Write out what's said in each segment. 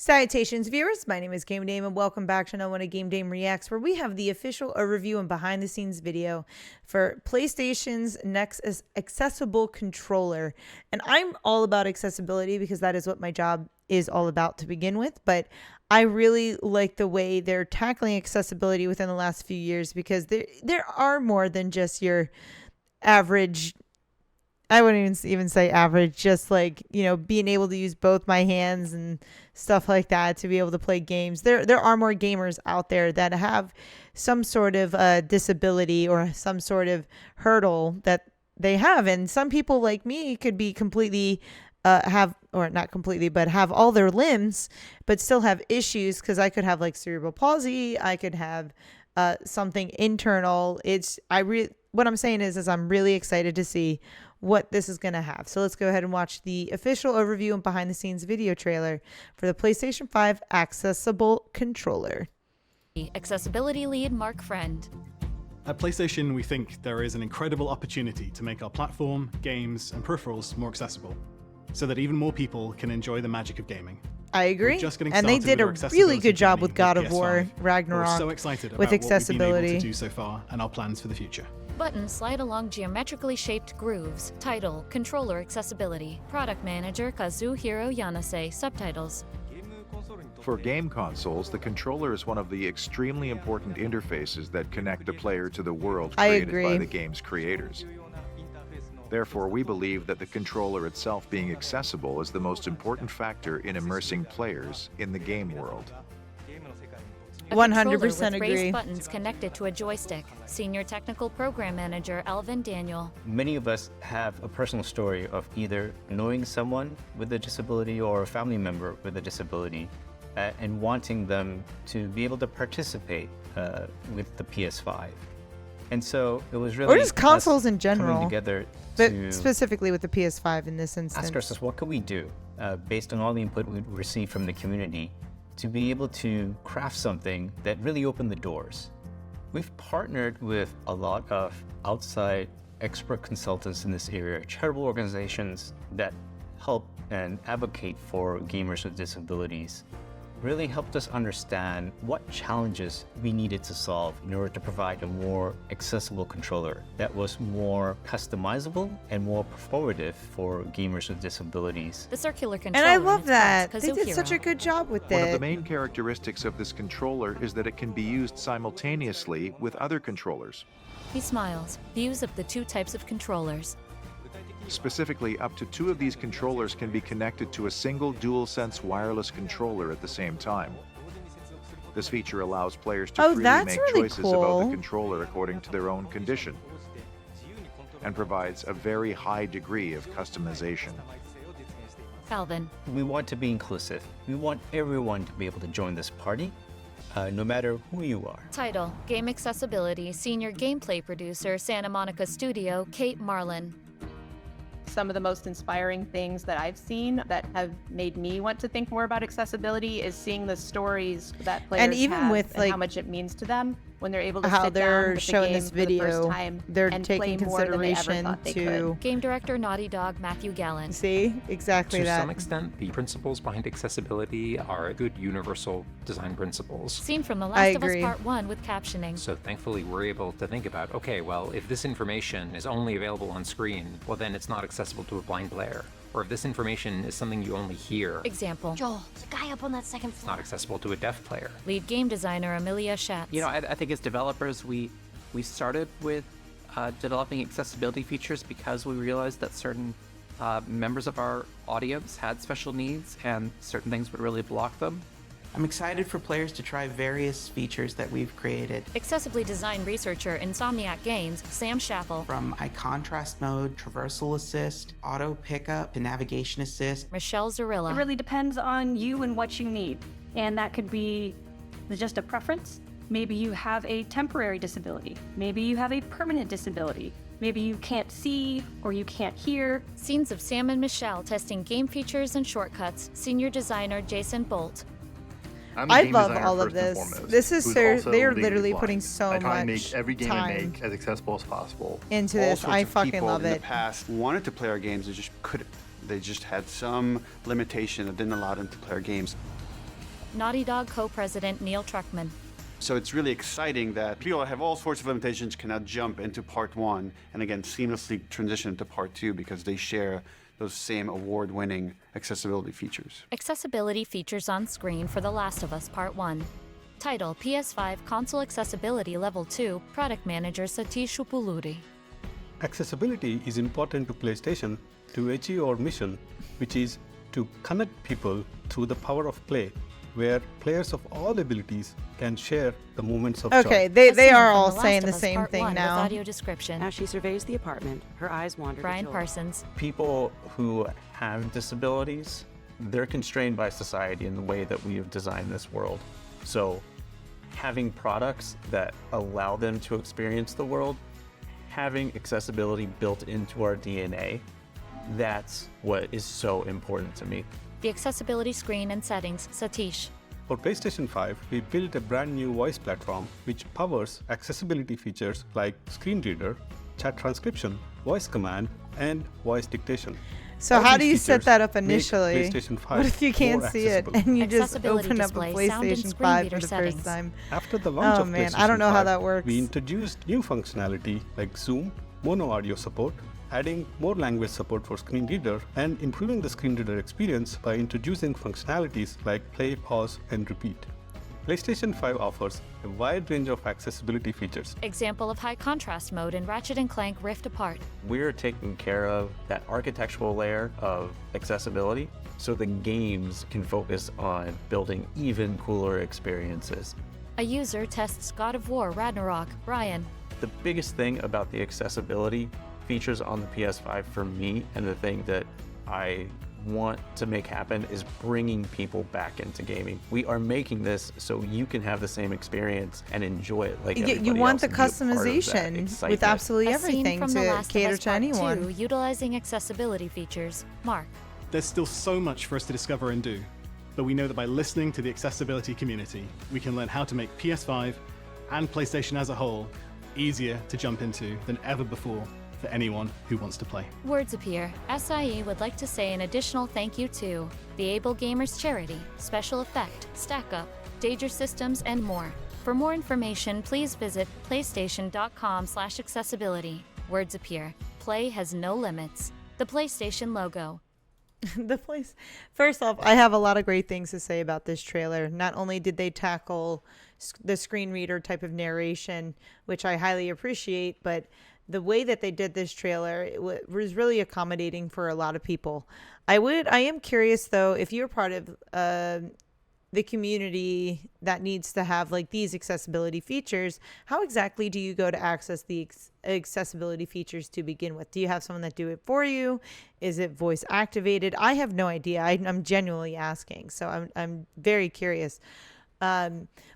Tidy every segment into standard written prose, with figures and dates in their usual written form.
Salutations, viewers. My name is GameDame, and welcome back to another one of GameDame Reacts, where we have the official overview and behind-the-scenes video for PlayStation's next accessible controller. And I'm all about accessibility because that is what my job is all about to begin with. But I really like the way they're tackling accessibility within the last few years, because there are more than just your average. I wouldn't even say average, just like, you know, being able to use both my hands and stuff like that to be able to play games. There are more gamers out there that have some sort of disability or some sort of hurdle that they have. And some people like me could be completely have, or not completely, but have all their limbs, but still have issues, because I could have like cerebral palsy. I could have something internal. What I'm saying is I'm really excited to see what this is going to have. So let's go ahead and watch the official overview and behind the scenes video trailer for the PlayStation 5 accessible controller. Accessibility lead Mark Friend. At PlayStation, we think there is an incredible opportunity to make our platform, games, and peripherals more accessible, so that even more people can enjoy the magic of gaming. I agree. And they did a really good job with God of War Ragnarok so excited with accessibility. What we've been able to do so far and our plans for the future. Buttons slide along geometrically shaped grooves. Title, Controller Accessibility. Product Manager Kazuhiro Yanase. Subtitles. For game consoles, the controller is one of the extremely important interfaces that connect the player to the world created by the game's creators. Therefore, we believe that the controller itself being accessible is the most important factor in immersing players in the game world. 100% agree. Raised buttons connected to a joystick. Senior Technical Program Manager Alvin Daniel. Many of us have a personal story of either knowing someone with a disability or a family member with a disability and wanting them to be able to participate with the PS5. And so it was really, or just consoles in general, coming together, but specifically with the PS5 in this instance. Ask ourselves, what could we do based on all the input we received from the community to be able to craft something that really opened the doors. We've partnered with a lot of outside expert consultants in this area, charitable organizations that help and advocate for gamers with disabilities. Really helped us understand what challenges we needed to solve in order to provide a more accessible controller that was more customizable and more performative for gamers with disabilities. The circular controller. And I love that. They did such a good job with it. One of the main characteristics of this controller is that it can be used simultaneously with other controllers. He smiles. Views of the two types of controllers. Specifically, up to 2 of these controllers can be connected to a single DualSense wireless controller at the same time. This feature allows players to freely make choices about the controller according to their own condition, and provides a very high degree of customization. Alvin. We want to be inclusive. We want everyone to be able to join this party, no matter who you are. Title, Game Accessibility, Senior Gameplay Producer, Santa Monica Studio, Kate Marlin. Some of the most inspiring things that I've seen that have made me want to think more about accessibility is seeing the stories that players and even have with and how much it means to them when they're able to how sit they're down with showing the game this video, for the first time they're and taking play more than they ever consideration thought they to could. Game Director Naughty Dog Matthew Gallen. See, exactly to that. some extent, the principles behind accessibility are good universal design principles. Seen from The Last of Us Part 1 with captioning. So thankfully, we're able to think about, okay, well, if this information is only available on screen, well, then it's not accessible to a blind player. Or if this information is something you only hear, Example. Joel, there's a guy up on that second it's floor. not accessible to a deaf player. Lead game designer Amelia Schatz. You know, I think as developers, we started with developing accessibility features because we realized that certain members of our audience had special needs and certain things would really block them. I'm excited for players to try various features that we've created. Accessibly designed researcher Insomniac Games, Sam Schaffel. From eye contrast mode, traversal assist, auto pickup, to navigation assist. Michelle Zarilla. It really depends on you and what you need. And that could be just a preference. Maybe you have a temporary disability. Maybe you have a permanent disability. Maybe you can't see or you can't hear. Scenes of Sam and Michelle testing game features and shortcuts. Senior designer Jason Bolt. I love all of this. This is they are literally putting so much to make every game I time make as accessible as possible. into this. I fucking love in it. the past wanted to play our games and just couldn't. They just had some limitation that didn't allow them to play our games. Naughty Dog co-president Neil Truckman. So it's really exciting that people that have all sorts of limitations can now jump into part 1 and again seamlessly transition into part 2 because they share those same award-winning accessibility features. Accessibility features on screen for The Last of Us Part 1. Title: PS5 Console Accessibility Level 2, Product Manager Satish Upuluri. Accessibility is important to PlayStation to achieve our mission, which is to connect people through the power of play, where players of all abilities can share the moments of joy. Okay, they are all saying the same thing now. Audio description. As she surveys the apartment, her eyes wander to Brian Joel. Parsons. People who have disabilities, they're constrained by society in the way that we have designed this world. So having products that allow them to experience the world, having accessibility built into our DNA, that's what is so important to me. The accessibility screen and settings, Satish. For PlayStation 5, we built a brand new voice platform which powers accessibility features like screen reader, chat transcription, voice command, and voice dictation. So All how do these you set features that up make initially? PlayStation 5 What if you can't more see it accessible. and you just Accessibility open up a display, sound and PlayStation screen 5 reader for the settings. first time? After the launch Oh of man, PlayStation I don't know 5, how that works. we introduced new functionality like Zoom, mono audio support, adding more language support for screen reader, and improving the screen reader experience by introducing functionalities like play, pause, and repeat. PlayStation 5 offers a wide range of accessibility features. Example of high contrast mode in Ratchet & Clank Rift Apart. We're taking care of that architectural layer of accessibility so the games can focus on building even cooler experiences. A user tests God of War Ragnarok, Brian. The biggest thing about the accessibility features on the PS5 for me, and the thing that I want to make happen, is bringing people back into gaming. We are making this so you can have the same experience and enjoy it like everybody You want else the and be a part of that customization with excitement. absolutely A scene everything from The to Last of cater Us to Part anyone. 2, utilizing accessibility features. Mark. There's still so much for us to discover and do, but we know that by listening to the accessibility community, we can learn how to make PS5 and PlayStation as a whole easier to jump into than ever before for anyone who wants to play. Words appear. SIE would like to say an additional thank you to the Able Gamers Charity, Special Effect, Stack Up, Danger Systems, and more. For more information, please visit playstation.com/accessibility. Words appear. Play has no limits. The PlayStation logo. First off, I have a lot of great things to say about this trailer. Not only did they tackle the screen reader type of narration, which I highly appreciate, but the way that they did this trailer was really accommodating for a lot of people. I am curious though, if you're part of the community that needs to have like these accessibility features, how exactly do you go to access the accessibility features to begin with? Do you have someone that do it for you? Is it voice activated? I have no idea. I'm genuinely asking, so I'm very curious.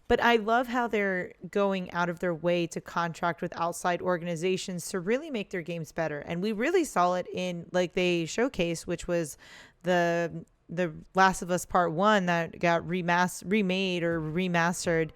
But I love how they're going out of their way to contract with outside organizations to really make their games better. And we really saw it in, like they showcased, which was the Last of Us Part 1 that got remade or remastered.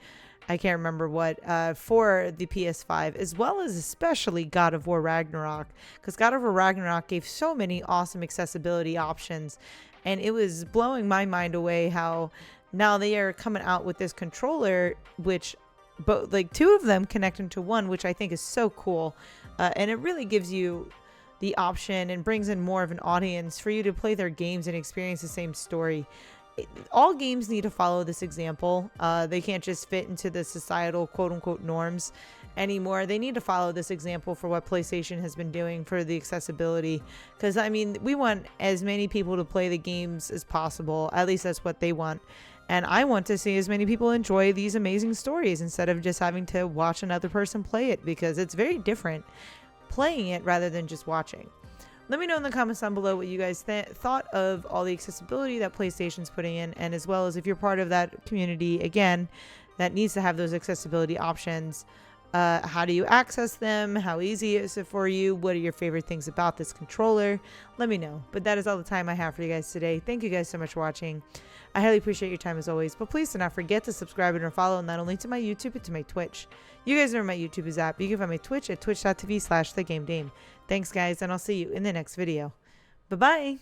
I can't remember what, for the PS5, as well as especially God of War Ragnarok, because God of War Ragnarok gave so many awesome accessibility options. And it was blowing my mind away how now they are coming out with this controller, which but like two of them connect into one, which I think is so cool. And it really gives you the option and brings in more of an audience for you to play their games and experience the same story. All games need to follow this example. They can't just fit into the societal quote unquote norms anymore. They need to follow this example for what PlayStation has been doing for the accessibility. Because I mean, we want as many people to play the games as possible. At least that's what they want. And I want to see as many people enjoy these amazing stories instead of just having to watch another person play it, because it's very different playing it rather than just watching. Let me know in the comments down below what you guys thought of all the accessibility that PlayStation's putting in, and as well as if you're part of that community, again, that needs to have those accessibility options. How do you access them? How easy is it for you? What are your favorite things about this controller? Let me know. But that is all the time I have for you guys today. Thank you guys so much for watching. I highly appreciate your time as always. But please do not forget to subscribe and follow not only to my YouTube but to my Twitch. You guys know where my YouTube is at. You can find my Twitch at twitch.tv/thegamedame. Thanks guys, and I'll see you in the next video. Bye-bye.